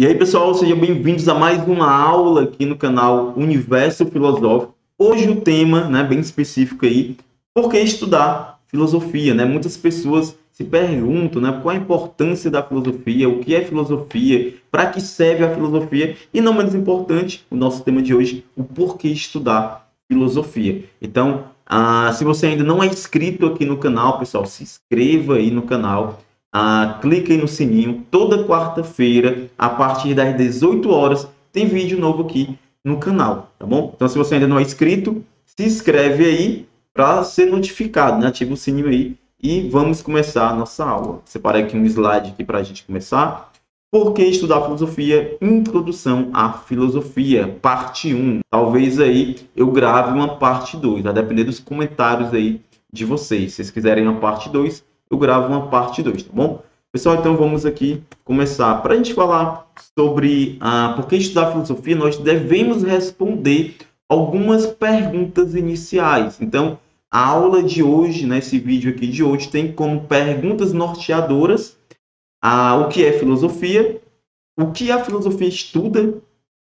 E aí, pessoal, sejam bem-vindos a mais uma aula aqui no canal Universo Filosófico. Hoje o tema, né, bem específico aí, por que estudar filosofia, né? Muitas pessoas se perguntam, né, qual a importância da filosofia, o que é filosofia, para que serve a filosofia e, não menos importante, o nosso tema de hoje, o porquê estudar filosofia. Então, se você ainda não é inscrito aqui no canal, pessoal, se inscreva aí no canal. Clique aí no sininho. Toda quarta-feira, a partir das 18 horas, tem vídeo novo aqui no canal, tá bom? Então, se você ainda não é inscrito, se inscreve aí para ser notificado, né? Ativa o sininho aí e vamos começar a nossa aula. Separei aqui um slide aqui para a gente começar. Por que estudar filosofia? Introdução à filosofia, parte 1. Talvez aí eu grave uma parte 2, a depender dos comentários aí de vocês. Se vocês quiserem uma parte 2, eu gravo uma parte 2, tá bom? Pessoal, então vamos aqui começar. Para a gente falar sobre por que estudar filosofia, nós devemos responder algumas perguntas iniciais. Então, a aula de hoje, né, esse vídeo aqui de hoje, tem como perguntas norteadoras o que é filosofia, o que a filosofia estuda,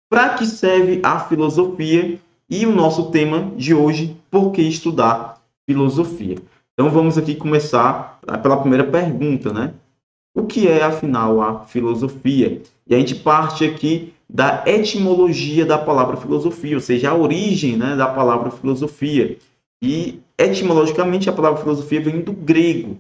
para que serve a filosofia e o nosso tema de hoje, por que estudar filosofia. Então vamos aqui começar pela primeira pergunta, né? O que é, afinal, a filosofia? E a gente parte aqui da etimologia da palavra filosofia, ou seja, a origem, né, da palavra filosofia. E, etimologicamente, a palavra filosofia vem do grego.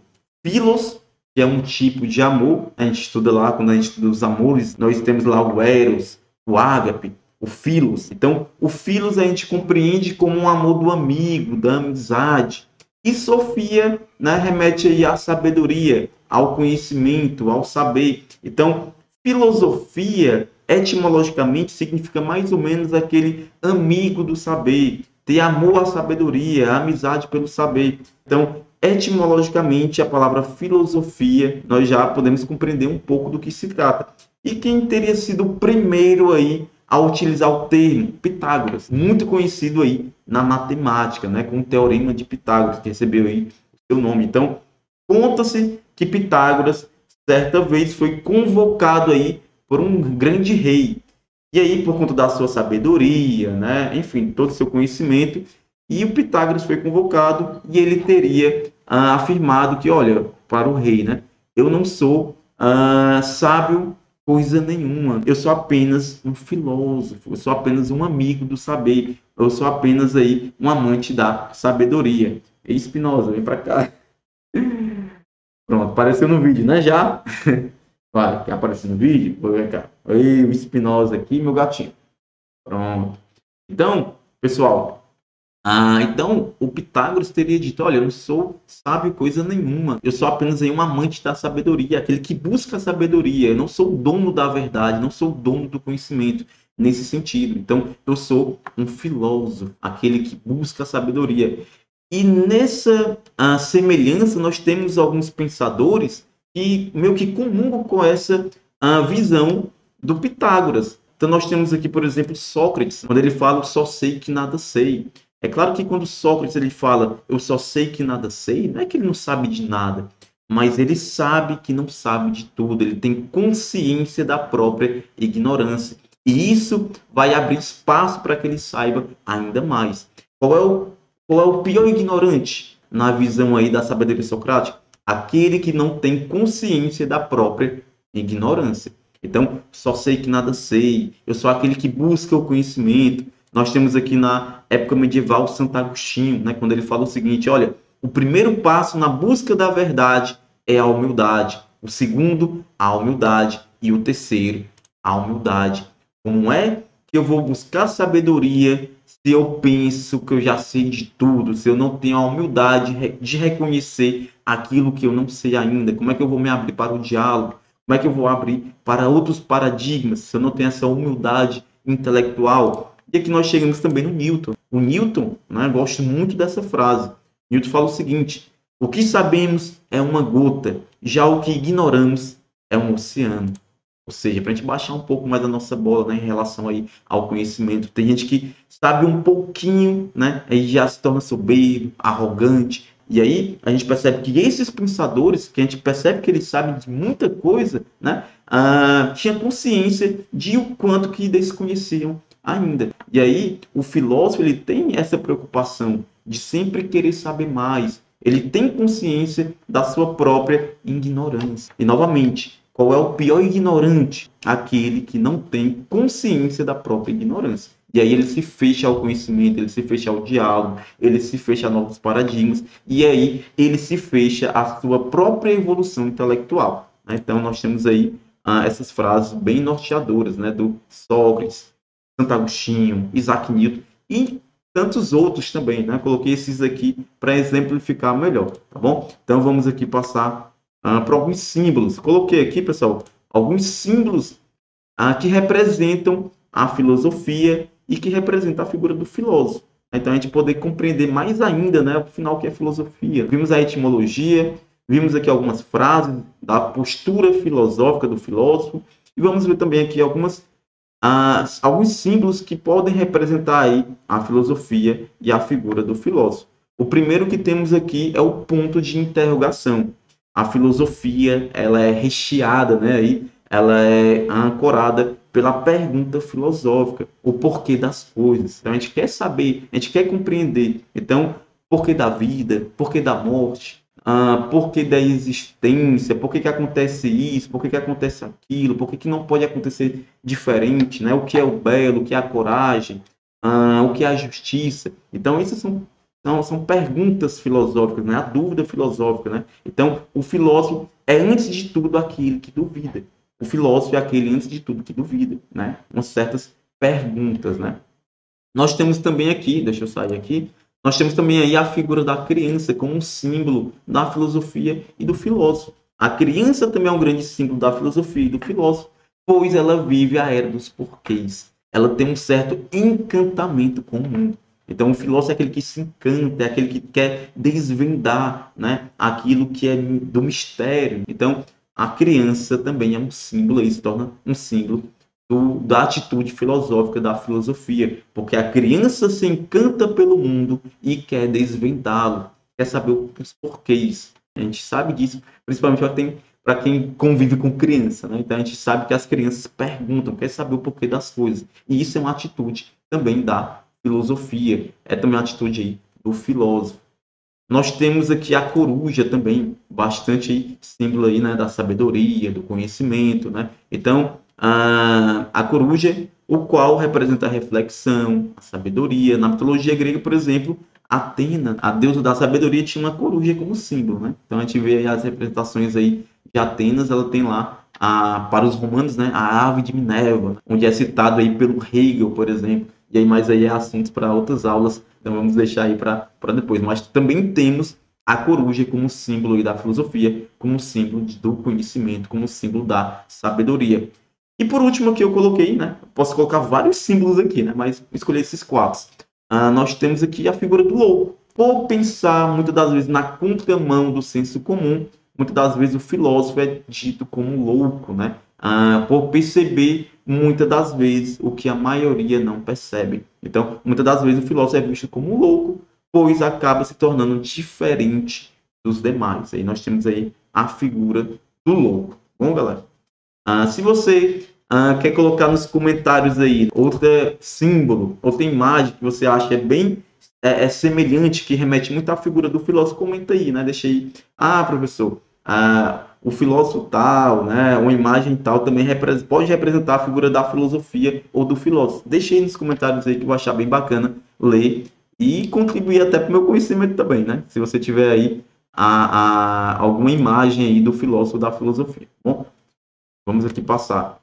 Philos, que é um tipo de amor. A gente estuda lá, quando a gente estuda os amores, nós temos lá o eros, o ágape, o philos. Então, o philos a gente compreende como um amor do amigo, da amizade. E Sofia, né, remete aí à sabedoria, ao conhecimento, ao saber. Então, filosofia, etimologicamente, significa mais ou menos aquele amigo do saber, ter amor à sabedoria, amizade pelo saber. Então, etimologicamente, a palavra filosofia, nós já podemos compreender um pouco do que se trata. E quem teria sido o primeiro aí a utilizar o termo? Pitágoras, muito conhecido aí na matemática, né, com o teorema de Pitágoras, que recebeu aí o seu nome. Então, conta-se que Pitágoras, certa vez, foi convocado aí por um grande rei. E aí, por conta da sua sabedoria, né, enfim, todo o seu conhecimento, e o Pitágoras foi convocado e ele teria afirmado que, olha, para o rei, né, eu não sou sábio coisa nenhuma. Eu sou apenas um filósofo, eu sou apenas um amigo do saber, eu sou apenas aí um amante da sabedoria. E Spinoza, vem para cá. Pronto, apareceu no vídeo, né? Já? Vai, quer aparecer no vídeo? Vou ver cá. Oi, o Spinoza aqui, meu gatinho. Pronto. Então, pessoal, então o Pitágoras teria dito, olha, eu não sou sábio coisa nenhuma, eu sou apenas aí um amante da sabedoria, aquele que busca a sabedoria, eu não sou o dono da verdade, não sou o dono do conhecimento nesse sentido. Então, eu sou um filósofo, aquele que busca a sabedoria. E nessa semelhança, nós temos alguns pensadores que meio que comungam com essa visão do Pitágoras. Então, nós temos aqui, por exemplo, Sócrates, quando ele fala, só sei que nada sei. É claro que quando Sócrates ele fala, eu só sei que nada sei, não é que ele não sabe de nada, mas ele sabe que não sabe de tudo, ele tem consciência da própria ignorância. E isso vai abrir espaço para que ele saiba ainda mais. Qual é o pior ignorante na visão aí da sabedoria socrática? Aquele que não tem consciência da própria ignorância. Então, só sei que nada sei, eu sou aquele que busca o conhecimento. Nós temos aqui na época medieval Santo Agostinho, né, quando ele fala o seguinte, olha, o primeiro passo na busca da verdade é a humildade, o segundo, a humildade, e o terceiro, a humildade. Como é que eu vou buscar sabedoria se eu penso que eu já sei de tudo, se eu não tenho a humildade de reconhecer aquilo que eu não sei ainda? Como é que eu vou me abrir para o diálogo? Como é que eu vou abrir para outros paradigmas se eu não tenho essa humildade intelectual? E aqui nós chegamos também no Newton. O Newton, né, eu gosto muito dessa frase. Newton fala o seguinte, o que sabemos é uma gota, já o que ignoramos é um oceano. Ou seja, para a gente baixar um pouco mais a nossa bola, né, em relação aí ao conhecimento. Tem gente que sabe um pouquinho, né, aí já se torna soberbo, arrogante. E aí a gente percebe que esses pensadores, que a gente percebe que eles sabem de muita coisa, né, tinha consciência de o quanto que desconheciam ainda. E aí o filósofo ele tem essa preocupação de sempre querer saber mais. Ele tem consciência da sua própria ignorância. E novamente, qual é o pior ignorante? Aquele que não tem consciência da própria ignorância. E aí ele se fecha ao conhecimento, ele se fecha ao diálogo, ele se fecha a novos paradigmas, e aí ele se fecha à sua própria evolução intelectual. Né? Então nós temos aí essas frases bem norteadoras, né? Do Sócrates, Santo Agostinho, Isaac Newton e tantos outros também, né? Coloquei esses aqui para exemplificar melhor, tá bom? Então vamos aqui passar para alguns símbolos. Coloquei aqui, pessoal, alguns símbolos que representam a filosofia e que representam a figura do filósofo. Então a gente poder compreender mais ainda, né, afinal, o que é filosofia. Vimos a etimologia, vimos aqui algumas frases da postura filosófica do filósofo e vamos ver também aqui alguns símbolos que podem representar aí a filosofia e a figura do filósofo. O primeiro que temos aqui é o ponto de interrogação. A filosofia, ela é recheada, né, aí, ela é ancorada pela pergunta filosófica, o porquê das coisas. Então a gente quer saber, a gente quer compreender. Então, porquê da vida, porquê da morte, porquê da existência, por que acontece isso, por que acontece aquilo, por que não pode acontecer diferente, né? O que é o belo, o que é a coragem, o que é a justiça. Então, essas são perguntas filosóficas, né? A dúvida filosófica, né? Então, o filósofo é, antes de tudo, aquele que duvida. O filósofo é aquele, antes de tudo, que duvida, né? Umas certas perguntas, né? Nós temos também aqui, deixa eu sair aqui, nós temos também aí a figura da criança como um símbolo da filosofia e do filósofo. A criança também é um grande símbolo da filosofia e do filósofo, pois ela vive a era dos porquês. Ela tem um certo encantamento com o mundo. Então, o filósofo é aquele que se encanta, é aquele que quer desvendar, né, aquilo que é do mistério. Então, a criança também é um símbolo, aí se torna um símbolo da atitude filosófica da filosofia, porque a criança se encanta pelo mundo e quer desvendá-lo, quer saber os porquês. A gente sabe disso, principalmente para quem convive com criança, né? Então a gente sabe que as crianças perguntam, quer saber o porquê das coisas. E isso é uma atitude também da filosofia, é também uma atitude aí do filósofo. Nós temos aqui a coruja também, bastante aí, símbolo aí, né, da sabedoria, do conhecimento, né? Então, a coruja, o qual representa a reflexão, a sabedoria. Na mitologia grega, por exemplo, Atena, a deusa da sabedoria, tinha uma coruja como símbolo, né? Então a gente vê aí as representações aí de Atenas, ela tem lá, para os romanos, né, a ave de Minerva, onde é citado aí pelo Hegel, por exemplo. E aí, mais aí é assuntos para outras aulas, então vamos deixar aí para depois. Mas também temos a coruja como símbolo aí da filosofia, como símbolo do conhecimento, como símbolo da sabedoria. E por último aqui eu coloquei, né? Posso colocar vários símbolos aqui, né? Mas escolhi esses quatro. Nós temos aqui a figura do louco. Por pensar muitas das vezes na contramão do senso comum, muitas das vezes o filósofo é dito como louco, né? Por perceber muitas das vezes o que a maioria não percebe. Então, muitas das vezes o filósofo é visto como louco, pois acaba se tornando diferente dos demais. Aí nós temos aí a figura do louco. Bom, galera? Se você quer colocar nos comentários aí outro símbolo, outra imagem que você acha bem semelhante, que remete muito à figura do filósofo, comenta aí, né? Deixa aí. Professor, o filósofo tal, né? Uma imagem tal também pode representar a figura da filosofia ou do filósofo. Deixa aí nos comentários aí que eu vou achar bem bacana ler e contribuir até para o meu conhecimento também, né? Se você tiver aí alguma imagem aí do filósofo ou da filosofia. Bom, vamos aqui passar.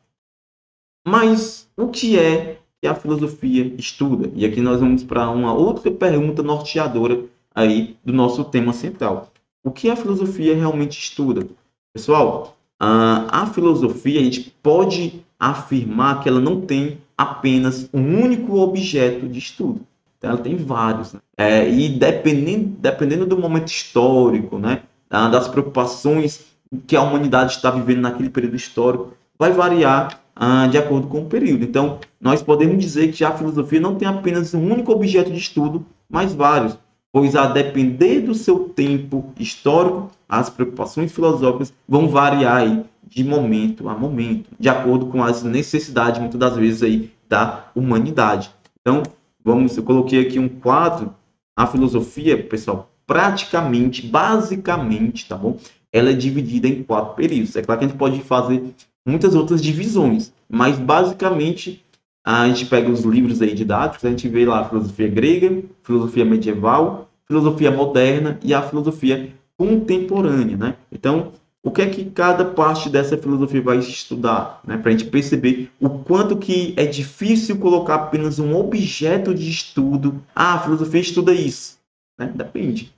Mas o que é que a filosofia estuda? E aqui nós vamos para uma outra pergunta norteadora aí do nosso tema central. O que a filosofia realmente estuda? Pessoal, a filosofia, a gente pode afirmar que ela não tem apenas um único objeto de estudo. Então, ela tem vários. Né? E dependendo do momento histórico, né? Das preocupações que a humanidade está vivendo naquele período histórico, vai variar de acordo com o período. Então, nós podemos dizer que a filosofia não tem apenas um único objeto de estudo, mas vários. pois a depender do seu tempo histórico, as preocupações filosóficas vão variar aí de momento a momento, de acordo com as necessidades, muitas das vezes, aí, da humanidade. Então, eu coloquei aqui um quadro, a filosofia, pessoal, praticamente, basicamente, tá bom? Ela é dividida em 4 períodos. É claro que a gente pode fazer muitas outras divisões, mas basicamente a gente pega os livros aí didáticos, a gente vê lá a filosofia grega, filosofia medieval, filosofia moderna e a filosofia contemporânea, né? Então, o que é que cada parte dessa filosofia vai estudar, né? Para a gente perceber o quanto que é difícil colocar apenas um objeto de estudo. Ah, a filosofia estuda isso, né? Depende.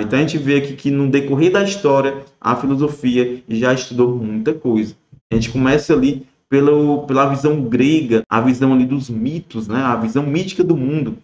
Então a gente vê aqui que no decorrer da história a filosofia já estudou muita coisa. A gente começa ali pela visão grega, a visão ali dos mitos, né? A visão mítica do mundo.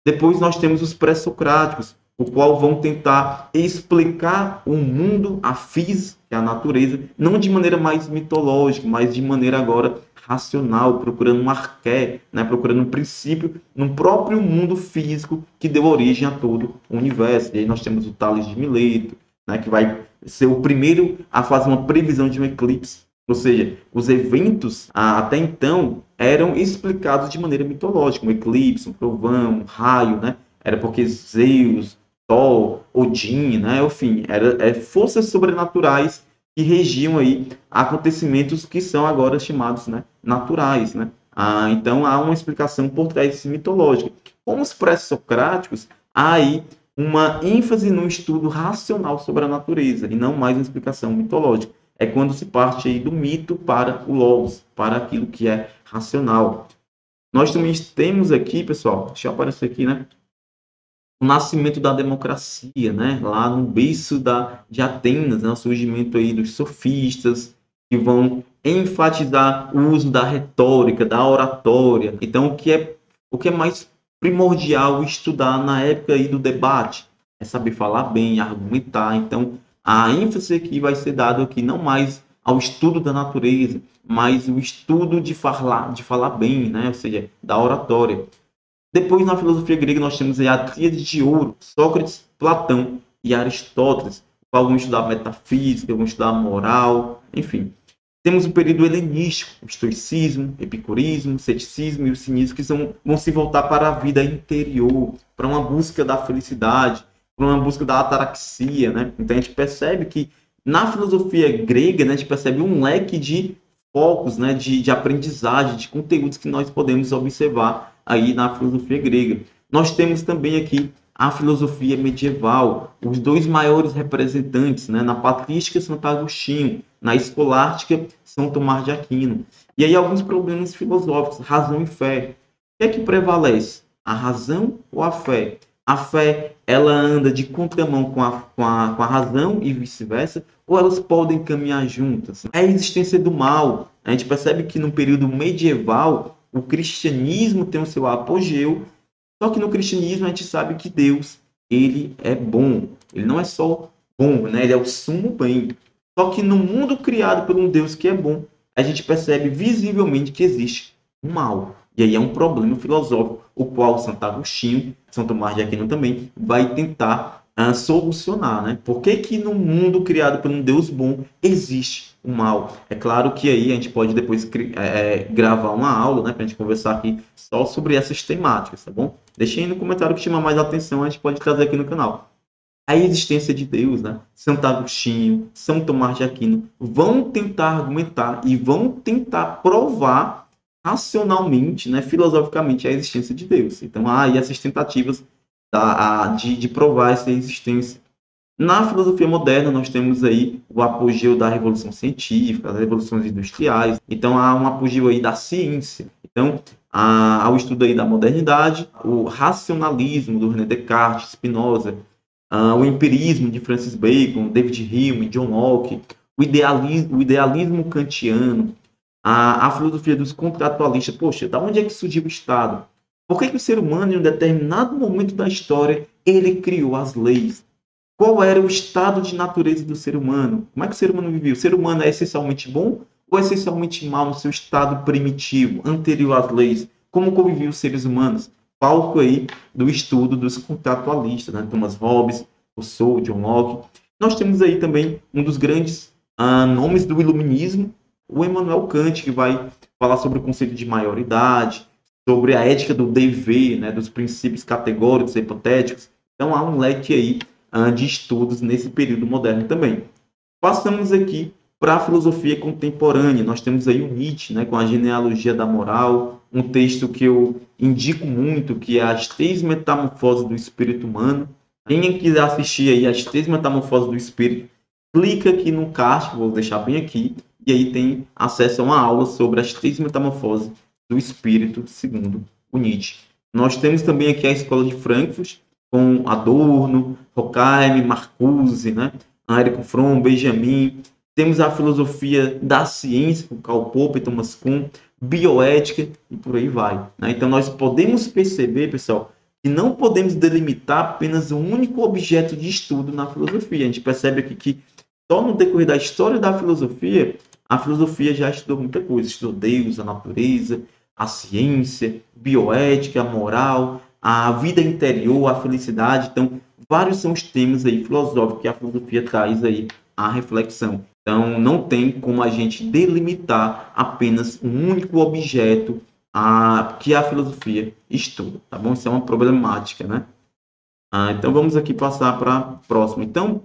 Depois nós temos os pré-socráticos, o qual vão tentar explicar o mundo, a física, a natureza, não de maneira mais mitológica, mas de maneira agora racional, procurando um arqué, né? Procurando um princípio no próprio mundo físico que deu origem a todo o universo. E aí nós temos o Tales de Mileto, né? Que vai ser o primeiro a fazer uma previsão de um eclipse. Ou seja, os eventos até então eram explicados de maneira mitológica, um eclipse, um trovão, um raio, né? Era porque Zeus, Thor, Odin, né? Enfim, eram forças sobrenaturais que regiam aí acontecimentos que são agora chamados, né, naturais, né? Então há uma explicação por trás desse mitológico. Como os pré-socráticos, há aí uma ênfase no estudo racional sobre a natureza e não mais uma explicação mitológica. É quando se parte aí do mito para o logos, para aquilo que é racional. Nós também temos aqui, pessoal, deixa eu aparecer aqui, né? O nascimento da democracia, né? Lá no berço de Atenas, né? O surgimento aí dos sofistas, que vão enfatizar o uso da retórica, da oratória. Então, o que é mais primordial estudar na época aí do debate? É saber falar bem, argumentar. Então, a ênfase aqui vai ser dada aqui não mais ao estudo da natureza, mas o estudo de falar bem, né? Ou seja, da oratória. Depois, na filosofia grega, nós temos a tríade de ouro, Sócrates, Platão e Aristóteles, vão estudar metafísica, vão estudar moral, enfim. Temos o período helenístico, o estoicismo, epicurismo, ceticismo e o cinismo, que vão se voltar para a vida interior, para uma busca da felicidade, para uma busca da ataraxia, né? Então a gente percebe que na filosofia grega, né, a gente percebe um leque de focos, né, de aprendizagem, de conteúdos que nós podemos observar aí na filosofia grega. Nós temos também aqui a filosofia medieval, os dois maiores representantes, né, na patrística Santo Agostinho, na escolástica São Tomás de Aquino. E aí alguns problemas filosóficos, razão e fé. O que é que prevalece? A razão ou a fé? A fé, ela anda de contramão com a razão e vice-versa, ou elas podem caminhar juntas? É a existência do mal. A gente percebe que no período medieval, o cristianismo tem o seu apogeu, só que no cristianismo a gente sabe que Deus, ele é bom. Ele não é só bom, né? Ele é o sumo bem. Só que no mundo criado por um Deus que é bom, a gente percebe visivelmente que existe um mal. E aí é um problema filosófico, o qual Santo Agostinho, São Tomás de Aquino também, vai tentar solucionar, né? Por que que no mundo criado por um Deus bom existe o mal? É claro que aí a gente pode depois gravar uma aula, né, para a gente conversar aqui só sobre essas temáticas, tá bom? Deixem aí no comentário o que chama mais atenção, a gente pode trazer aqui no canal. A existência de Deus, né? Santo Agostinho, São Tomás de Aquino vão tentar argumentar e vão tentar provar racionalmente, né, filosoficamente, a existência de Deus. Então há aí essas tentativas de provar essa existência. Na filosofia moderna, nós temos aí o apogeu da Revolução Científica, das revoluções industriais. Então, há um apogeu aí da ciência. Então, há o estudo aí da modernidade, o racionalismo do René Descartes, Spinoza, o empirismo de Francis Bacon, David Hume, John Locke, o idealismo kantiano, a filosofia dos contratualistas. Poxa, da onde é que surgiu o Estado? Por que o ser humano, em um determinado momento da história, ele criou as leis? Qual era o estado de natureza do ser humano? Como é que o ser humano vivia? O ser humano é essencialmente bom ou é essencialmente mal no seu estado primitivo, anterior às leis? Como conviviam os seres humanos? palco aí do estudo dos contratualistas, né? Thomas Hobbes, Rousseau, John Locke. Nós temos aí também um dos grandes nomes do iluminismo, o Immanuel Kant, que vai falar sobre o conceito de maioridade, sobre a ética do dever, né, dos princípios categóricos e hipotéticos. Então há um leque aí de estudos nesse período moderno também. Passamos aqui para a filosofia contemporânea. Nós temos aí o Nietzsche, né, com a genealogia da moral, um texto que eu indico muito, que é As Três Metamorfoses do Espírito Humano. Quem quiser assistir aí As Três Metamorfoses do Espírito, clica aqui no card, vou deixar bem aqui, e aí tem acesso a uma aula sobre as três metamorfoses do espírito, segundo o Nietzsche. Nós temos também aqui a Escola de Frankfurt, com Adorno, Horkheim, Marcuse, né? Érico Fromm, Benjamin. Temos a filosofia da ciência, com Karl Popper, Thomas Kuhn, bioética e por aí vai, né? Então nós podemos perceber, pessoal, que não podemos delimitar apenas um único objeto de estudo na filosofia. A gente percebe aqui que só no decorrer da história da filosofia, a filosofia já estudou muita coisa. Estudou Deus, a natureza, a ciência, bioética, a moral, a vida interior, a felicidade. Então, vários são os temas aí filosóficos que a filosofia traz aí à reflexão. Então, não tem como a gente delimitar apenas um único objeto que a filosofia estuda, tá bom? Isso é uma problemática, né? Então, vamos aqui passar para a próxima. Então,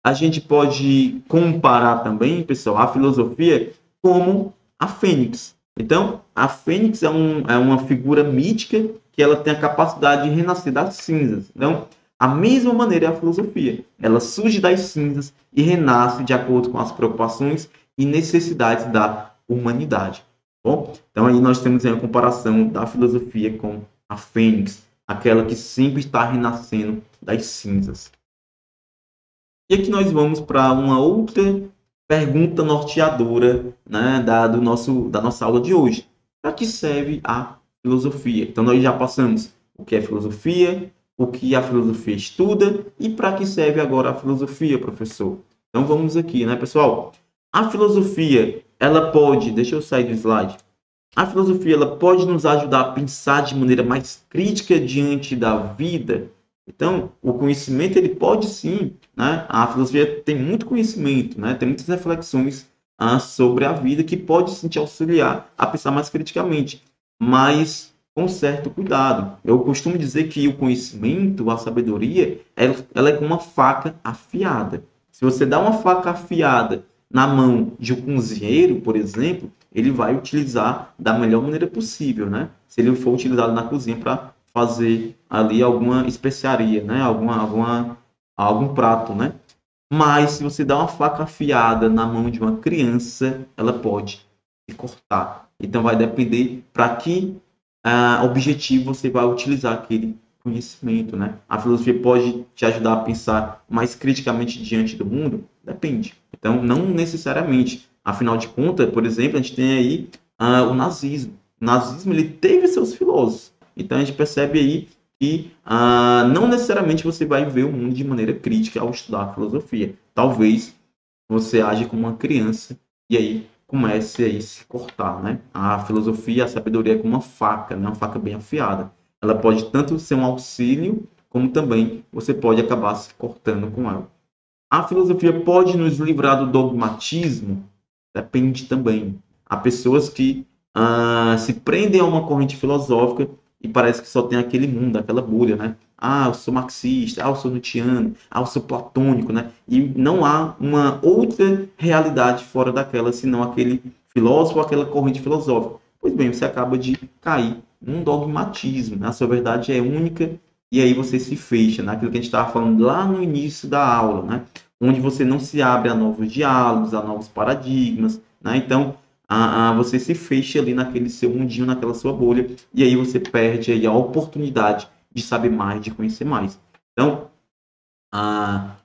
a gente pode comparar também, pessoal, a filosofia como a fênix. Então, a fênix é uma figura mítica que ela tem a capacidade de renascer das cinzas. Então, a mesma maneira é a filosofia. Ela surge das cinzas e renasce de acordo com as preocupações e necessidades da humanidade. Bom, então aí nós temos a comparação da filosofia com a fênix, aquela que sempre está renascendo das cinzas. E aqui nós vamos para uma outra pergunta norteadora, né, da nossa aula de hoje. Para que serve a filosofia? Então nós já passamos o que é filosofia, o que a filosofia estuda e para que serve agora a filosofia, professor. Então vamos aqui, né, pessoal? A filosofia, ela pode, deixa eu sair do slide. A filosofia, ela pode nos ajudar a pensar de maneira mais crítica diante da vida. Então, o conhecimento, ele pode sim, né? A filosofia tem muito conhecimento, né? Tem muitas reflexões sobre a vida que pode sim te auxiliar a pensar mais criticamente, mas com certo cuidado. Eu costumo dizer que o conhecimento, a sabedoria, ela é como uma faca afiada. Se você dá uma faca afiada na mão de um cozinheiro, por exemplo, ele vai utilizar da melhor maneira possível, né? Se ele for utilizado na cozinha para fazer ali alguma especiaria, né? Algum prato, né? Mas se você dá uma faca afiada na mão de uma criança, ela pode se cortar. Então vai depender para que objetivo você vai utilizar aquele conhecimento, né? A filosofia pode te ajudar a pensar mais criticamente diante do mundo? Depende. Então, não necessariamente. Afinal de contas, por exemplo, a gente tem aí o nazismo. O nazismo, ele teve seus filósofos. Então, a gente percebe aí que não necessariamente você vai ver o mundo de maneira crítica ao estudar a filosofia. Talvez você age como uma criança e aí comece a se cortar, né? A filosofia, a sabedoria é como uma faca, né? Uma faca bem afiada. Ela pode tanto ser um auxílio, como também você pode acabar se cortando com ela. A filosofia pode nos livrar do dogmatismo? Depende também. Há pessoas que se prendem a uma corrente filosófica e parece que só tem aquele mundo, aquela bolha, né? Eu sou marxista, eu sou kantiano, eu sou platônico, né? E não há uma outra realidade fora daquela, senão aquele filósofo ou aquela corrente filosófica. Pois bem, você acaba de cair num dogmatismo, né? A sua verdade é única e aí você se fecha naquilo que a gente estava falando lá no início da aula, né? Onde você não se abre a novos diálogos, a novos paradigmas, né? Então, você se fecha ali naquele seu mundinho, naquela sua bolha, e aí você perde aí a oportunidade de saber mais, de conhecer mais. Então,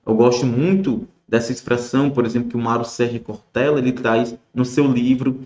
eu gosto muito dessa expressão, por exemplo, que o Mário Sérgio Cortella, ele traz no seu livro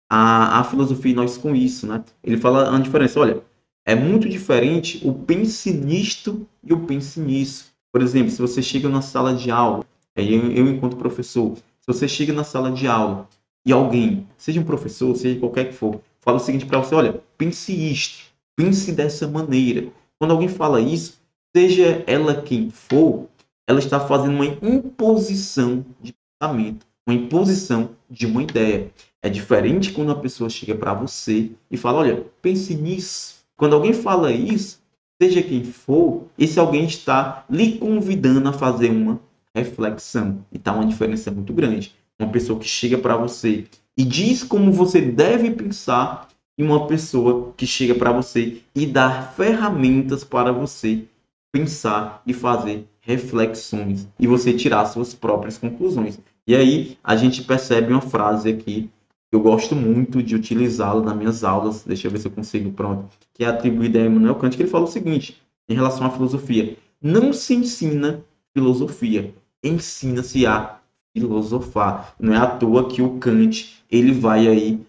A Filosofia e Nós com Isso, né? Ele fala a diferença, olha, é muito diferente o pense nisto e o pense nisso. Por exemplo, se você chega na sala de aula, aí eu enquanto professor, se você chega na sala de aula e alguém, seja um professor, seja qualquer que for, fala o seguinte para você, olha, pense isto. pense dessa maneira. Quando alguém fala isso, seja ela quem for, ela está fazendo uma imposição de pensamento, uma imposição de uma ideia. É diferente quando uma pessoa chega para você e fala, olha, pense nisso. Quando alguém fala isso, seja quem for, esse alguém está lhe convidando a fazer uma reflexão. E está uma diferença muito grande. Uma pessoa que chega para você e diz como você deve pensar, e uma pessoa que chega para você e dá ferramentas para você pensar e fazer reflexões e você tirar suas próprias conclusões. E aí a gente percebe uma frase aqui, eu gosto muito de utilizá-la nas minhas aulas, deixa eu ver se eu consigo, pronto, que é atribuída a Immanuel Kant, que ele fala o seguinte, em relação à filosofia: não se ensina filosofia, ensina-se a filosofar. Não é à toa que o Kant, ele vai aí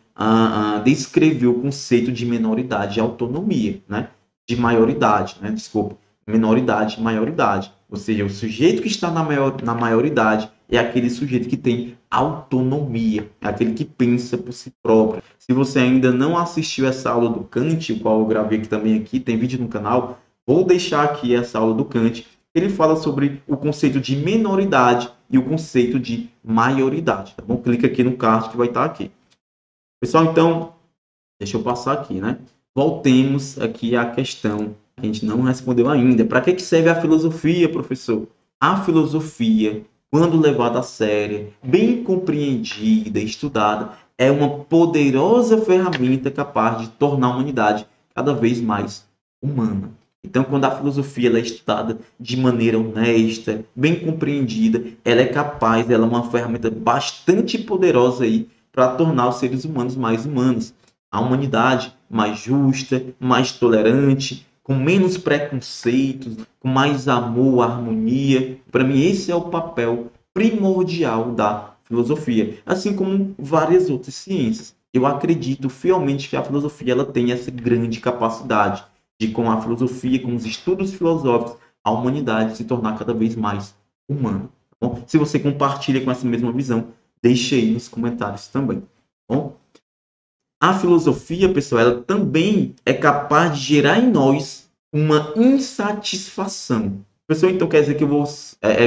descrever o conceito de menoridade e autonomia, né? De maioridade, né? Desculpa, menoridade e maioridade. Ou seja, o sujeito que está na maioridade é aquele sujeito que tem autonomia, é aquele que pensa por si próprio. Se você ainda não assistiu essa aula do Kant, o qual eu gravei aqui também, tem vídeo no canal, vou deixar aqui essa aula do Kant. Ele fala sobre o conceito de menoridade e o conceito de maioridade, tá bom? Clica aqui no card que vai estar aqui. Pessoal, então, deixa eu passar aqui, né? Voltemos aqui à questão que a gente não respondeu ainda. Para que serve a filosofia, professor? A filosofia, quando levada a sério, bem compreendida, estudada, é uma poderosa ferramenta capaz de tornar a humanidade cada vez mais humana. Então, quando a filosofia ela é estudada de maneira honesta, bem compreendida, ela é capaz, ela é uma ferramenta bastante poderosa aí para tornar os seres humanos mais humanos. A humanidade mais justa, mais tolerante, com menos preconceitos, com mais amor, harmonia. Para mim, esse é o papel primordial da filosofia, assim como várias outras ciências. Eu acredito fielmente que a filosofia ela tem essa grande capacidade de, com a filosofia, com os estudos filosóficos, a humanidade se tornar cada vez mais humana. Tá bom? Se você compartilha com essa mesma visão, deixe aí nos comentários também. Tá bom? A filosofia, pessoal, ela também é capaz de gerar em nós uma insatisfação. Pessoal, então quer dizer que eu vou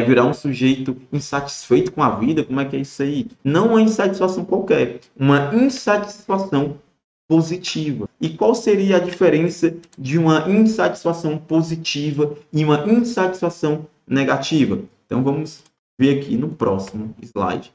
virar um sujeito insatisfeito com a vida? Como é que é isso aí? Não uma insatisfação qualquer, uma insatisfação positiva. E qual seria a diferença de uma insatisfação positiva e uma insatisfação negativa? Então vamos ver aqui no próximo slide.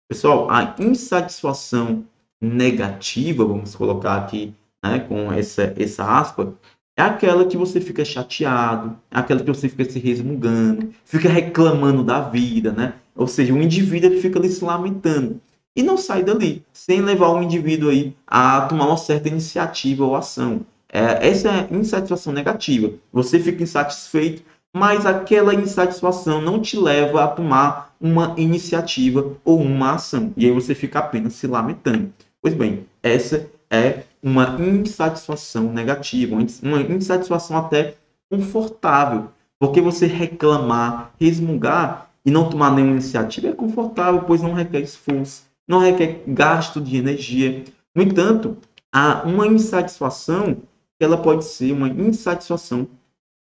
Pessoal, a insatisfação negativa, vamos colocar aqui, né, com essa aspa, é aquela que você fica chateado, é aquela que você fica se resmungando, fica reclamando da vida, né? Ou seja, o indivíduo ele fica ali se lamentando e não sai dali, sem levar o indivíduo aí a tomar uma certa iniciativa ou ação. Essa é a insatisfação negativa. Você fica insatisfeito, mas aquela insatisfação não te leva a tomar uma iniciativa ou uma ação. E aí você fica apenas se lamentando. Pois bem, essa é uma insatisfação negativa, uma insatisfação até confortável. Porque você reclamar, resmungar e não tomar nenhuma iniciativa é confortável, pois não requer esforço, não requer gasto de energia. No entanto, há uma insatisfação que ela pode ser uma insatisfação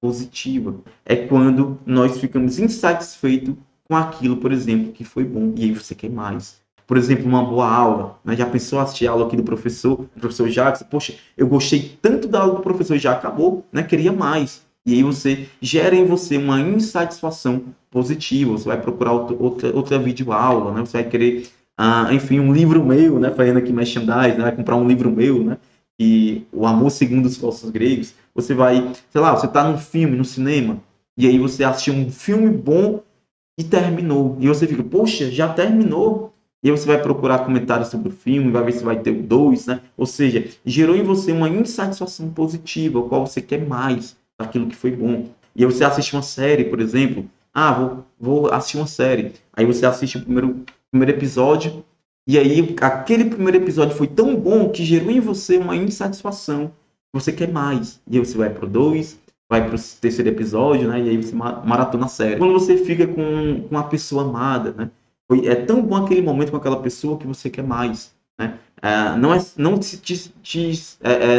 positiva. É quando nós ficamos insatisfeitos com aquilo, por exemplo, que foi bom, e aí você quer mais. Por exemplo, uma boa aula, né? Já pensou assistir a aula aqui do professor Jacques? Poxa, eu gostei tanto da aula do professor, já acabou, né? Queria mais. E aí você gera em você uma insatisfação positiva. Você vai procurar outra videoaula, né? Você vai querer, enfim, um livro meu, né? Fazendo aqui merchandise, né? Vai comprar um livro meu, né? E o amor segundo os falsos gregos. Você vai, sei lá, você está num filme, no cinema, e aí você assistiu um filme bom e terminou. E você fica, poxa, já terminou? E aí você vai procurar comentários sobre o filme, vai ver se vai ter o 2, né? Ou seja, gerou em você uma insatisfação positiva, o qual você quer mais daquilo que foi bom. E aí você assiste uma série, por exemplo. Vou assistir uma série. Aí você assiste o primeiro episódio, e aí aquele primeiro episódio foi tão bom que gerou em você uma insatisfação. Você quer mais. E aí você vai pro 2, vai pro terceiro episódio, né? E aí você maratona a série. Quando você fica com a pessoa amada, né? É tão bom aquele momento com aquela pessoa que você quer mais, né?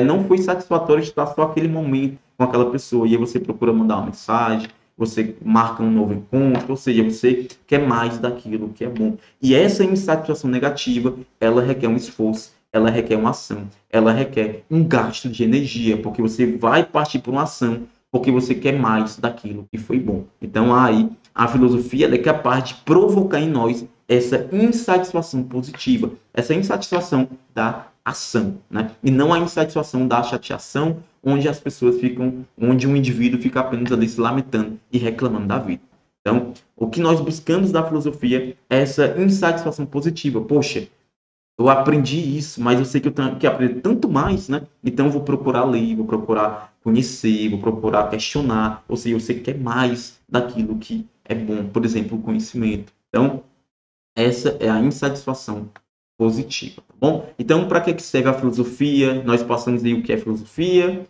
não foi satisfatório estar só aquele momento com aquela pessoa, e aí você procura mandar uma mensagem, você marca um novo encontro, ou seja, você quer mais daquilo que é bom. E essa insatisfação negativa, ela requer um esforço, ela requer uma ação, ela requer um gasto de energia, porque você vai partir por uma ação, porque você quer mais daquilo que foi bom. Então, aí, a filosofia é capaz de provocar em nós essa insatisfação positiva, essa insatisfação da ação, né? E não a insatisfação da chateação, onde as pessoas ficam, onde um indivíduo fica apenas ali se lamentando e reclamando da vida. Então, o que nós buscamos da filosofia é essa insatisfação positiva. Poxa, eu aprendi isso, mas eu sei que eu tenho que aprender tanto mais, né? Então eu vou procurar ler, vou procurar conhecer, vou procurar questionar. Ou seja, eu sei que é mais daquilo que é bom, por exemplo, o conhecimento. Então, essa é a insatisfação positiva, tá bom? Então, para que serve a filosofia? Nós passamos aí o que é filosofia,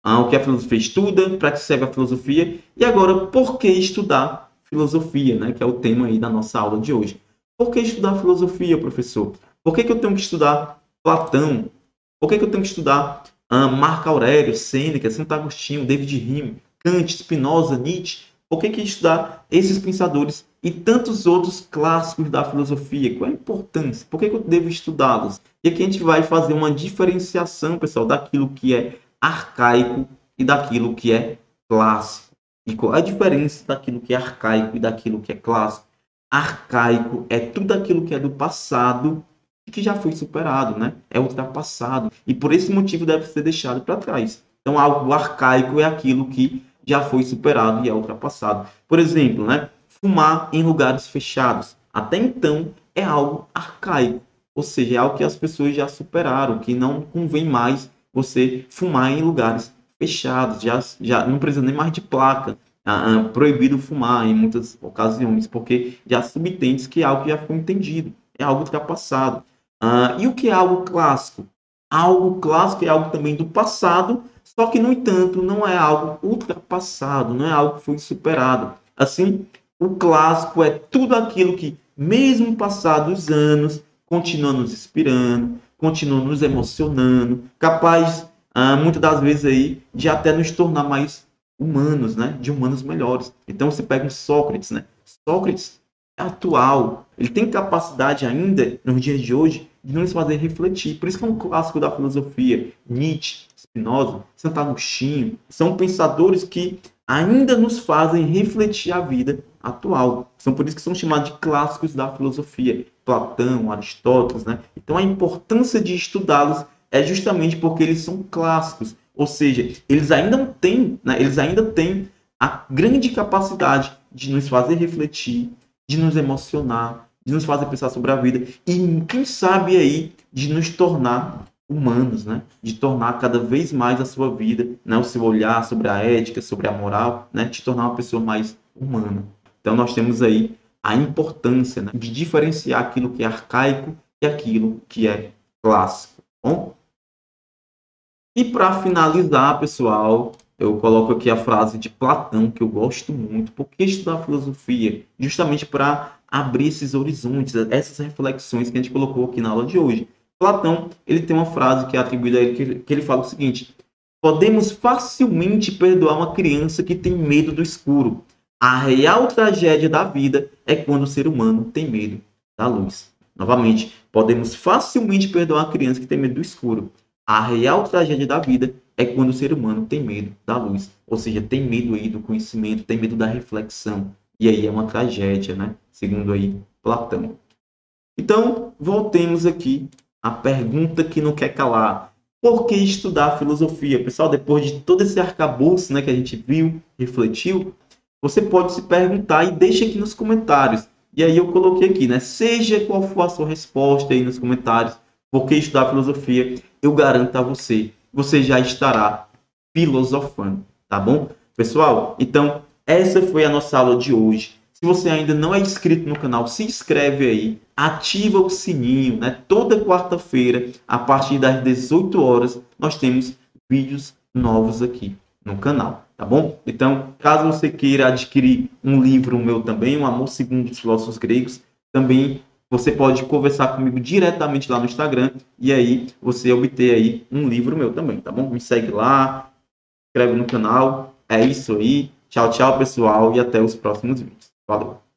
o que a filosofia estuda, para que serve a filosofia, e agora, por que estudar filosofia, né? Que é o tema aí da nossa aula de hoje. Por que estudar filosofia, professor? Por que eu tenho que estudar Platão? Por que eu tenho que estudar Marco Aurélio, Sêneca, Santo Agostinho, David Hume, Kant, Spinoza, Nietzsche? Por que estudar esses pensadores e tantos outros clássicos da filosofia? Qual a importância? Por que eu devo estudá-los? E aqui a gente vai fazer uma diferenciação, pessoal, daquilo que é arcaico e daquilo que é clássico. E qual a diferença daquilo que é arcaico e daquilo que é clássico? Arcaico é tudo aquilo que é do passado e que já foi superado, né? É ultrapassado. E por esse motivo deve ser deixado para trás. Então, algo arcaico é aquilo que já foi superado e é ultrapassado. Por exemplo, né? Fumar em lugares fechados. Até então, é algo arcaico. Ou seja, é algo que as pessoas já superaram, que não convém mais você fumar em lugares fechados. Já não precisa nem mais de placa. Proibido fumar em muitas ocasiões, porque já subtende que é algo que já foi entendido. É algo ultrapassado. E o que é algo clássico? Algo clássico é algo também do passado, só que, no entanto, não é algo ultrapassado, não é algo que foi superado. Assim, o clássico é tudo aquilo que, mesmo passados anos, continua nos inspirando, continua nos emocionando, capaz, muitas das vezes, aí, de até nos tornar mais humanos, né? De humanos melhores. Então, você pega um Sócrates, né? Sócrates é atual, ele tem capacidade ainda, nos dias de hoje, de nos fazer refletir. Por isso que é um clássico da filosofia. Nietzsche, Spinoza, Santo Agostinho, são pensadores que ainda nos fazem refletir a vida atual. São por isso que são chamados de clássicos da filosofia. Platão, Aristóteles, né? Então a importância de estudá-los é justamente porque eles são clássicos. Ou seja, eles ainda têm, né? Eles ainda têm a grande capacidade de nos fazer refletir, de nos emocionar, de nos fazer pensar sobre a vida e, quem sabe aí, de nos tornar humanos, né? De tornar cada vez mais a sua vida, né? O seu olhar sobre a ética, sobre a moral, né? Te tornar uma pessoa mais humana. Então nós temos aí a importância, né? De diferenciar aquilo que é arcaico e aquilo que é clássico. Bom? E para finalizar, pessoal, eu coloco aqui a frase de Platão, que eu gosto muito. Por que estudar filosofia? Justamente para abrir esses horizontes, essas reflexões que a gente colocou aqui na aula de hoje. Platão, ele tem uma frase que é atribuída a ele, que ele fala o seguinte: podemos facilmente perdoar uma criança que tem medo do escuro. A real tragédia da vida é quando o ser humano tem medo da luz. Novamente, podemos facilmente perdoar uma criança que tem medo do escuro. A real tragédia da vida é quando o ser humano tem medo da luz. Ou seja, tem medo aí do conhecimento, tem medo da reflexão. E aí é uma tragédia, né? Segundo aí Platão. Então, voltemos aqui à pergunta que não quer calar. Por que estudar filosofia? Pessoal, depois de todo esse arcabouço, né, que a gente viu, refletiu, você pode se perguntar e deixa aqui nos comentários. E aí eu coloquei aqui, né? Seja qual for a sua resposta aí nos comentários, por que estudar filosofia, eu garanto a você, você já estará filosofando, tá bom? Pessoal, então, essa foi a nossa aula de hoje. Se você ainda não é inscrito no canal, se inscreve aí, ativa o sininho, né? Toda quarta-feira, a partir das 18 horas, nós temos vídeos novos aqui no canal, tá bom? Então, caso você queira adquirir um livro meu também, O Amor Segundo os Filósofos Gregos, também você pode conversar comigo diretamente lá no Instagram e aí você obter aí um livro meu também, tá bom? Me segue lá, inscreve no canal. É isso aí. Tchau, tchau, pessoal, e até os próximos vídeos. Valeu!